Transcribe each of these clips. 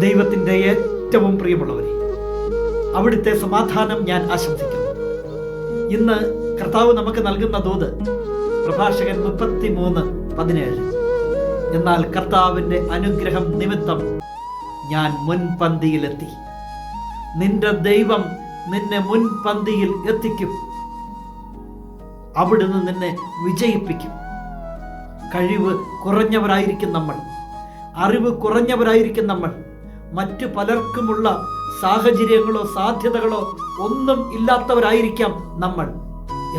ദൈവത്തിൻ്റെ ഏറ്റവും പ്രിയമുള്ളവരെ, അവിടുത്തെ സമാധാനം ഞാൻ ആശംസിക്കുന്നു. ഇന്ന് കർത്താവ് നമുക്ക് നൽകുന്ന ദൂത് പ്രഭാഷകൻ 33:17. എന്നാൽ കർത്താവിൻ്റെ അനുഗ്രഹം നിമിത്തം ഞാൻ മുൻപന്തിയിലെത്തി. നിന്റെ ദൈവം നിന്നെ മുൻപന്തിയിൽ എത്തിക്കും. അവിടുന്ന് നിന്നെ വിജയിപ്പിക്കും. കഴിവ് കുറഞ്ഞവരായിരിക്കും നമ്മൾ, അറിവ് കുറഞ്ഞവരായിരിക്കും നമ്മൾ, മറ്റു പലർക്കുമുള്ള സാഹചര്യങ്ങളോ സാധ്യതകളോ ഒന്നും ഇല്ലാത്തവരായിരിക്കാം നമ്മൾ.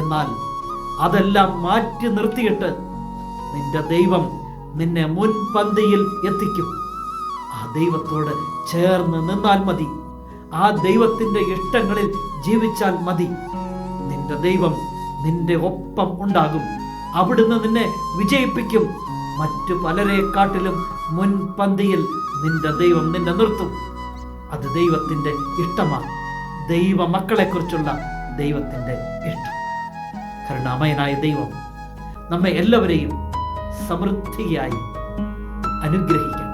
എന്നാൽ അതെല്ലാം മാറ്റി നിർത്തിയിട്ട് നിന്റെ ദൈവം നിന്നെ മുൻപന്തിയിൽ എത്തിക്കും. ആ ദൈവത്തോട് ചേർന്ന് നിന്നാൽ മതി. ആ ദൈവത്തിൻ്റെ ഇഷ്ടങ്ങളിൽ ജീവിച്ചാൽ മതി. നിന്റെ ദൈവം നിന്റെ ഒപ്പം ഉണ്ടാകും. അവിടുന്ന് നിന്നെ വിജയിപ്പിക്കും. മറ്റു പലരെക്കാട്ടിലും മുൻപന്തിയിൽ നിന്റെ ദൈവം നിന്നെ നിർത്തും. അത് ദൈവത്തിൻ്റെ ഇഷ്ടമാണ്. ദൈവ മക്കളെക്കുറിച്ചുള്ള ദൈവത്തിൻ്റെ ഇഷ്ടം. കരുണാമയനായ ദൈവം നമ്മെ എല്ലാവരെയും സമൃദ്ധിയായി അനുഗ്രഹിക്കണം.